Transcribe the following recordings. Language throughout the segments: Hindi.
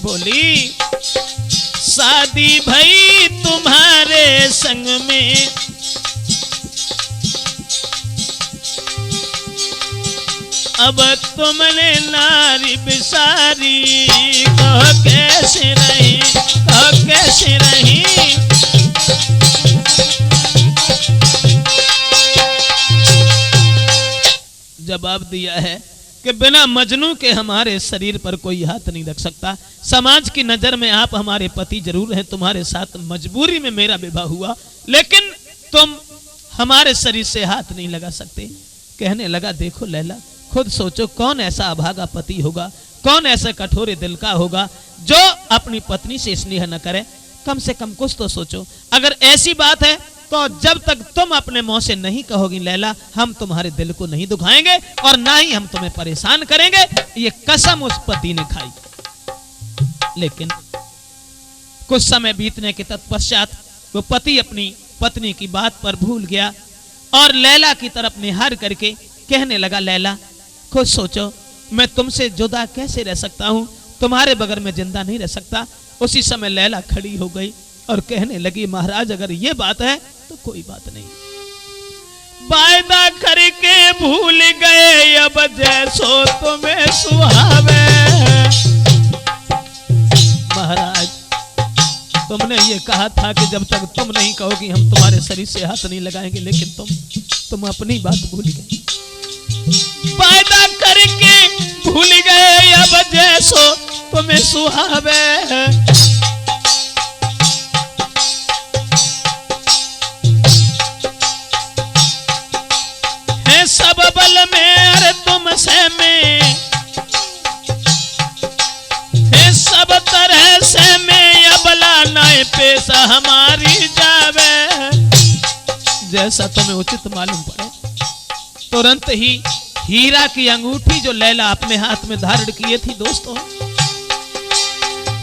बोली शादी भई तुम्हारे संग में, अब तुमने नारी बिसारी, कहो कैसे रही, कहो कैसे रही। जवाब दिया है कि बिना मजनू के हमारे शरीर पर कोई हाथ नहीं रख सकता। समाज की नजर में आप हमारे पति जरूर हैं, तुम्हारे साथ मजबूरी में मेरा विवाह हुआ, लेकिन तुम हमारे शरीर से हाथ नहीं लगा सकते। कहने लगा देखो लैला, खुद सोचो कौन ऐसा अभागा पति होगा, कौन ऐसा कठोर दिल का होगा जो अपनी पत्नी से स्नेह न करे। कम से कम कुछ तो सोचो। अगर ऐसी बात है तो जब तक तुम अपने मुंह से नहीं कहोगी लैला, हम तुम्हारे दिल को नहीं दुखाएंगे और ना ही हम तुम्हें परेशान करेंगे। ये कसम उस पति ने खाई। लेकिन कुछ समय बीतने के तत्पश्चात वो पति अपनी पत्नी की बात पर भूल गया और लैला की तरफ निहार करके कहने लगा लैला, खुद सोचो मैं तुमसे जुदा कैसे रह सकता हूं, तुम्हारे बगैर में जिंदा नहीं रह सकता। उसी समय लैला खड़ी हो गई और कहने लगी महाराज अगर ये बात है तो कोई बात नहीं, वायदा करके भूल गए अब जैसो तुम्हें सुहावे। महाराज तुमने ये कहा था कि जब तक तुम नहीं कहोगी हम तुम्हारे शरीर से हाथ नहीं लगाएंगे, लेकिन तुम अपनी बात भूल गए। वायदा करके भूल गए अब जैसो तुम्हें सुहावे, है सब बल में अरे तुमसे में, है सब तरह से में अबला नाय पेशा हमारी जावे। जैसा तुम्हें उचित मालूम पड़े। तुरंत ही हीरा की अंगूठी जो लैला अपने हाथ में धारण किए थी दोस्तों,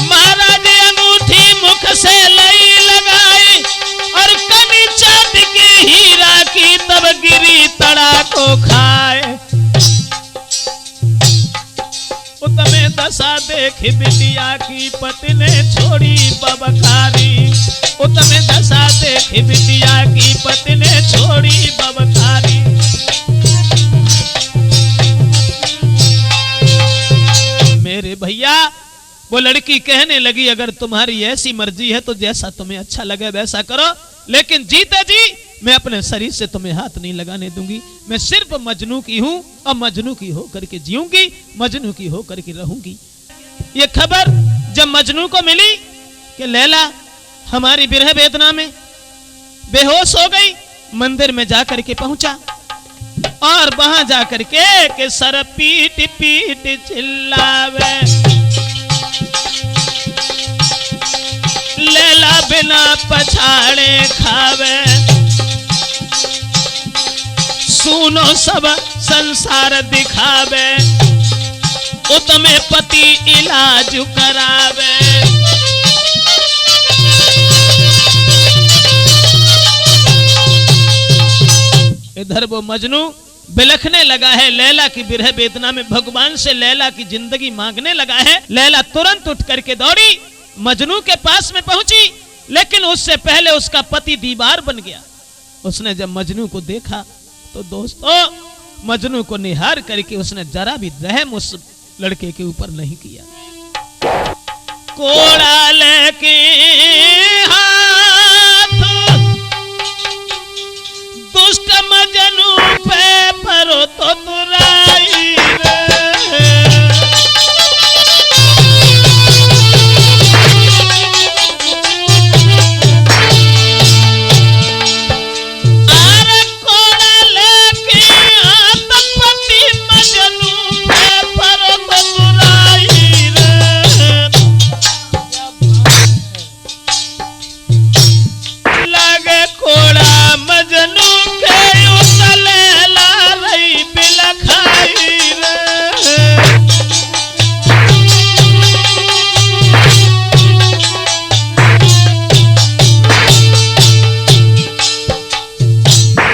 महाराज अंगूठी मुख से लई लगाई और कनी चांद की हीरा की तब गिरी तड़ा को खाए। उतमे दशा देख बिटिया की पति ने छोड़ी बबकारी, उतमे दशा देख बिटिया की पति ने छोड़ी बबकारी। मेरे भैया वो लड़की कहने लगी अगर तुम्हारी ऐसी मर्जी है तो जैसा तुम्हें अच्छा लगे वैसा करो, लेकिन जीते जी मैं अपने शरीर से तुम्हें हाथ नहीं लगाने दूंगी। मैं सिर्फ मजनू की हूं और मजनू की होकर के जीऊंगी, मजनू की होकर के रहूंगी। ये खबर जब मजनू को मिली कि लैला हमारी विरह वेदना में बेहोश हो गई, मंदिर में जाकर के पहुंचा और वहां जाकर के सर पीट पीट चिल्लावे, लैला बिना पछाड़े खावे। सुनो सब संसार दिखावे, उतमे पति इलाज करावे। इधर वो मजनू बिलखने लगा है, लैला की विरह वेदना में भगवान से लैला की जिंदगी मांगने लगा है। लैला तुरंत उठ करके दौड़ी, मजनू के पास में पहुंची, लेकिन उससे पहले उसका पति दीवार बन गया। उसने जब मजनू को देखा तो दोस्तों मजनू को निहार करके उसने जरा भी रहम उस लड़के के ऊपर नहीं किया। कोड़ा लेके हाथ दुष्ट मजनू पे परो तो तुराई रे। अरे कोड़ा लेके हाथ पति मजनू पे परो तो तुराई रे। लगे कोड़ा मजनू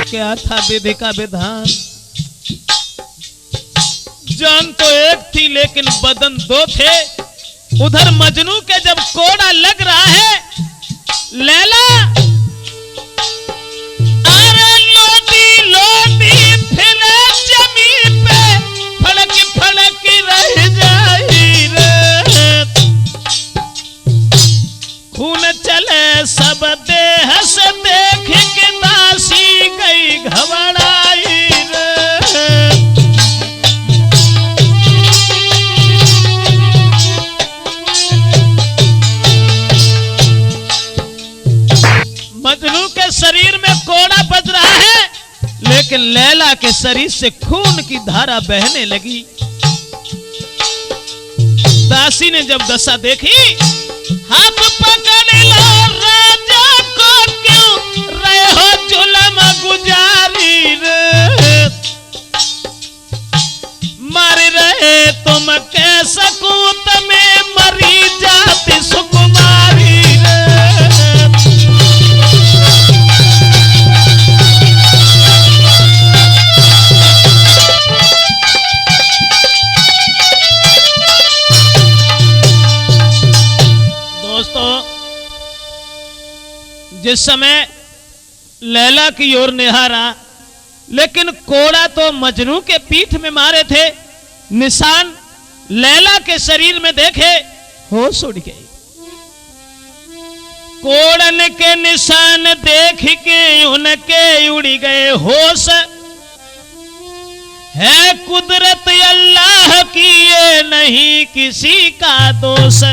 क्या था विधि का विधान। जान तो एक थी लेकिन बदन दो थे। उधर मजनू के जब कोड़ा लग रहा है, लैला अरे लोटी लोटी फिरे जमीन पे, फड़क फड़क रह जाई रे। खून चले सब देह से, देख के दासी गई घबराई रे। मजनू के शरीर में कोड़ा बज रहा है, लेकिन लैला के शरीर से खून की धारा बहने लगी। दासी ने जब दशा देखी, हाथ पकड़ लो राजा को, क्यों रहे हो जुल्म गुजारी रे। मर रहे तुम कैसा कूत में, मरी जाती सुकुमारी रे। जिस समय लैला की ओर निहारा, लेकिन कोड़ा तो मजनू के पीठ में मारे थे, निशान लैला के शरीर में देखे, होश उड़ गए। कोड़न के निशान देख के उनके उड़ गए होश, है कुदरत अल्लाह की ये नहीं किसी का दोष।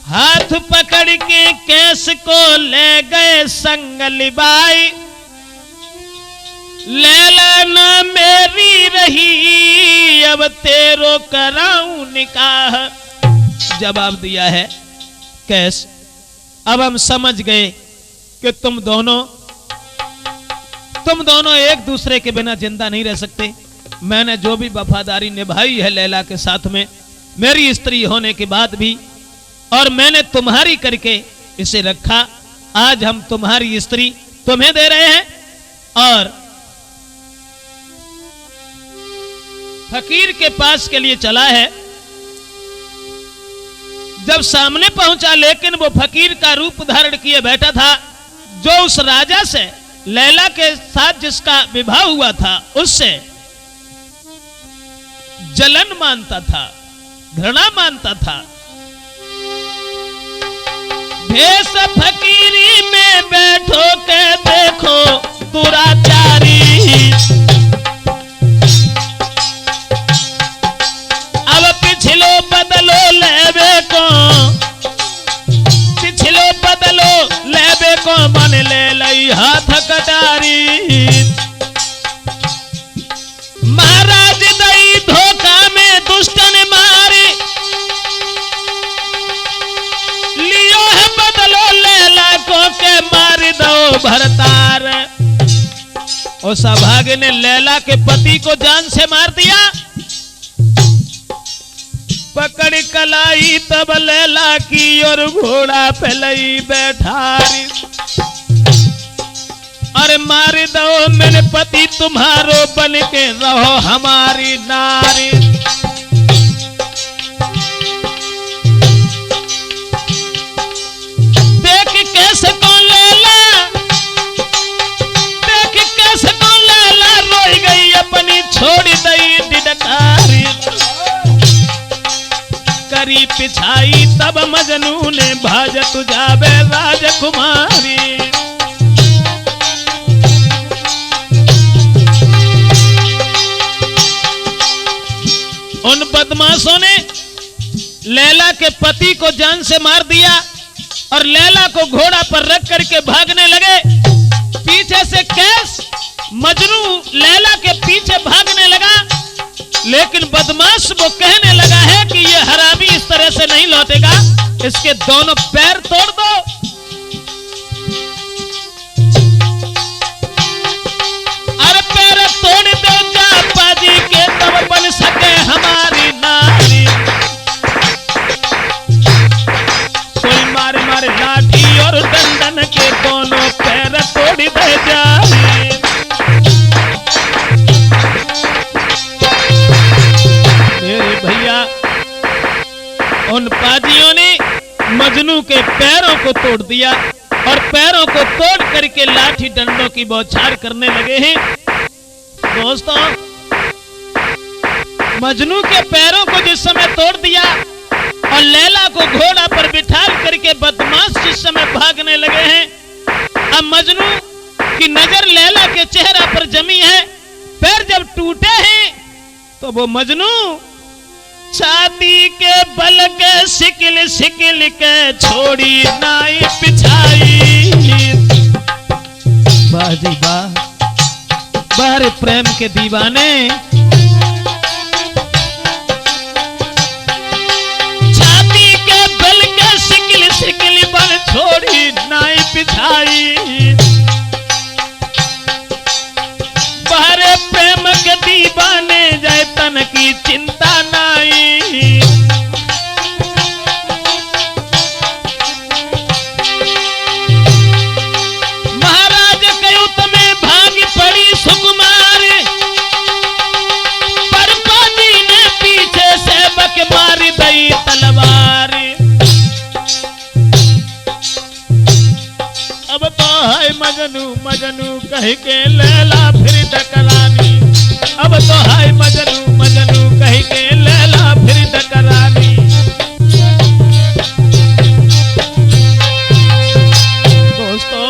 हाथ पकड़ के केस को ले गए संग लिबाई, लैला ना मेरी रही, अब तेरो कराऊं निकाह। जवाब दिया है कैस, अब हम समझ गए कि तुम दोनों एक दूसरे के बिना जिंदा नहीं रह सकते। मैंने जो भी वफादारी निभाई है लैला के साथ में, मेरी स्त्री होने के बाद भी, और मैंने तुम्हारी करके इसे रखा। आज हम तुम्हारी स्त्री तुम्हें दे रहे हैं। और फकीर के पास के लिए चला है। जब सामने पहुंचा, लेकिन वो फकीर का रूप धारण किए बैठा था, जो उस राजा से लैला के साथ जिसका विवाह हुआ था उससे जलन मानता था, घृणा मानता था। भेष फकीरी में बैठो के देखो दुराचारी, अब पिछलो बदलो लेबे को, पिछलो बदलो लेबे को, मन ले लई हाथ कटारी। महाराज दई धोखा में दुष्टन मारी, के मार दो भरतार। उस अभागे ने लैला के पति को जान से मार दिया। पकड़ कलाई तब लैला की और घोड़ा पे लई बैठारी, अरे मार दो मेरे पति तुम्हारो, बन के रहो हमारी नारी। कैसे कौन लैला, देख कैसे कौन लैला रोई गई, अपनी छोड़ दई डिडकारी। करी पिछाई तब मजनू ने, भाजत जावे राजकुमारी। उन बदमाशों ने लैला के पति को जान से मार दिया और लैला को घोड़ा पर रख करके भागने लगे। पीछे से कैस मजनू लैला के पीछे भागने लगा, लेकिन बदमाश वो कहने लगा है कि ये हरामी इस तरह से नहीं लौटेगा, इसके दोनों पैर तोड़ दो। अरे पैर तोड़ दो जा पाजी के, तब बन सके हमारी नारी। मारे लाठी और दंडन के दोनों पैर तोड़ दे जाए। मेरे भैया उन पाजियों ने मजनू के पैरों को तोड़ दिया और पैरों को तोड़ करके लाठी डंडों की बौछार करने लगे हैं। दोस्तों, मजनू के पैरों को जिस समय तोड़ दिया और लैला को घोड़ा पर बिठाल करके बदमाश जिस समय भागने लगे हैं, अब मजनू की नजर लैला के चेहरा पर जमी है। पैर जब टूटे हैं तो वो मजनू छाती के बल के सिकिल सिकिल के छोड़ी नाई पिछाई। वाह जी वाह, बाहर प्रेम के दीवाने। छाती के बल के सिकिल सिकिल बल छोड़ी नाई पिछाई। बाहर प्रेम के दीवाने जाए तन की चिंता नाई। महाराज कयुत में भाग पड़ी सुकुमार, पर पानी ने पीछे से बक मार दई तलवार। अब तो है मजनू मजनू कह के लैला फिर टकरानी। अब तो है मजनू मजनू कह के लैला फिर टकरानी। दोस्तों,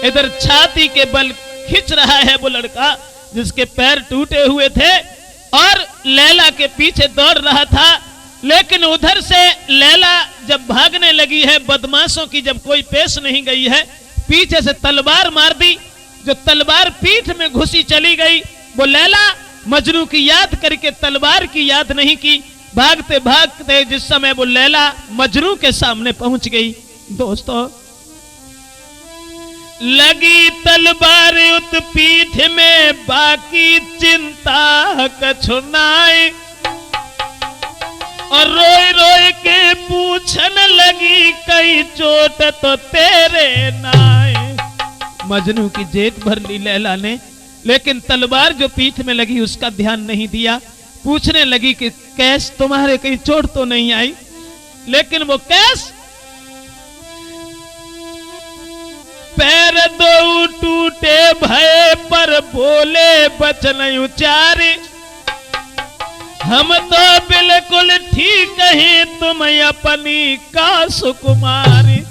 इधर छाती के बल खिंच रहा है वो लड़का जिसके पैर टूटे हुए थे और लैला के पीछे दौड़ रहा था। लेकिन उधर से लैला जब भागने लगी है, बदमाशों की जब कोई पेश नहीं गई है, पीछे से तलवार मार दी। जो तलवार पीठ में घुसी चली गई, वो लैला मजनू की याद करके तलवार की याद नहीं की। भागते भागते जिस समय वो लैला मजनू के सामने पहुंच गई, दोस्तों, लगी तलवार उत पीठ में, बाकी चिंता कछु नाई। और रोए रोए के पूछन लगी, कई चोट तो तेरे नाई। मजनू की जेब भर ली लैला ने, लेकिन तलवार जो पीठ में लगी उसका ध्यान नहीं दिया। पूछने लगी कि कैस तुम्हारे कहीं चोट तो नहीं आई? लेकिन वो कैस पैर दो टूटे भय पर बोले बचन उचारे। हम तो बिल्कुल ठीक ही, तुम अपनी का सुकुमारी।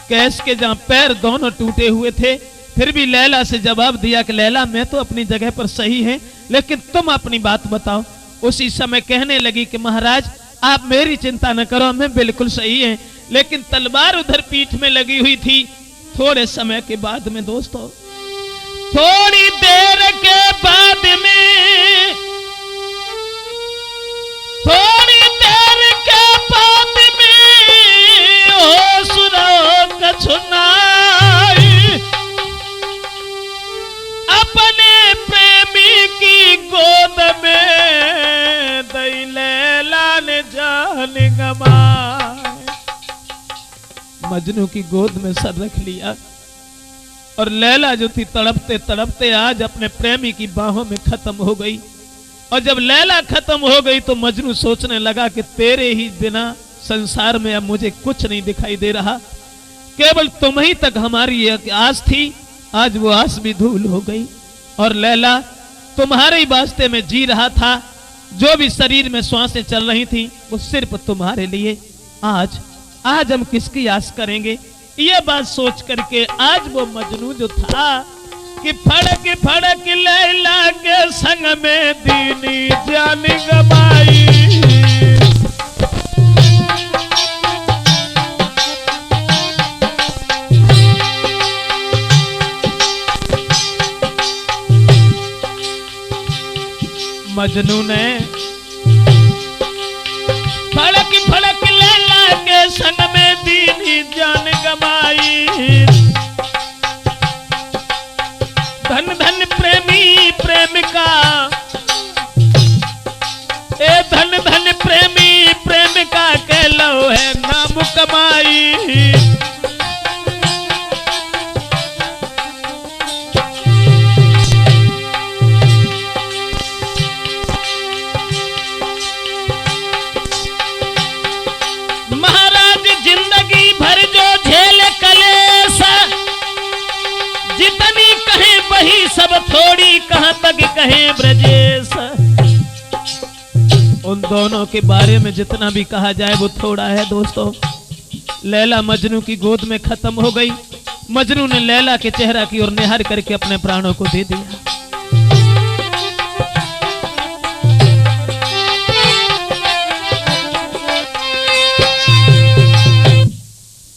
कैस के जहां पैर दोनों टूटे हुए थे, फिर भी लैला से जवाब दिया कि लैला मैं तो अपनी जगह पर सही है, लेकिन तुम अपनी बात बताओ। उसी समय कहने लगी कि महाराज आप मेरी चिंता न करो, मैं बिल्कुल सही है। लेकिन तलवार उधर पीठ में लगी हुई थी। थोड़े समय के बाद में दोस्तों, थोड़ी देर के बाद में, थोड़ी देर के बाद में हो सुनो कछुनाई। अपने प्रेमी की गोद में दई लैला ने जान गंवाई। मजनू की गोद में सर रख लिया और लैला जो थी तड़पते तड़पते आज अपने प्रेमी की बाहों में खत्म हो गई। और जब लैला खत्म हो गई तो मजनू सोचने लगा कि तेरे ही बिना संसार में अब मुझे कुछ नहीं दिखाई दे रहा, केवल तुम ही तक हमारी एक आस थी, आज वो आस भी धूल हो गई। और लैला तुम्हारे ही वास्ते में जी रहा था, जो भी शरीर में श्वासें चल रही थी वो सिर्फ तुम्हारे लिए। आज हम किसकी आस करेंगे? ये बात सोच करके आज वो मजनू जो था कि फड़क फड़क लैला के संग में दीनी जान गवाई। मजनू ने फड़क फड़क लैला के संग में दीनी जान गवाई। धन धन प्रेमी प्रेमिका, ए धन धन प्रेमी प्रेमिका के लो है नाम कमाई। दोनों के बारे में जितना भी कहा जाए वो थोड़ा है दोस्तों। लैला मजनू की गोद में खत्म हो गई। मजनू ने लैला के चेहरा की ओर निहार करके अपने प्राणों को दे दिया।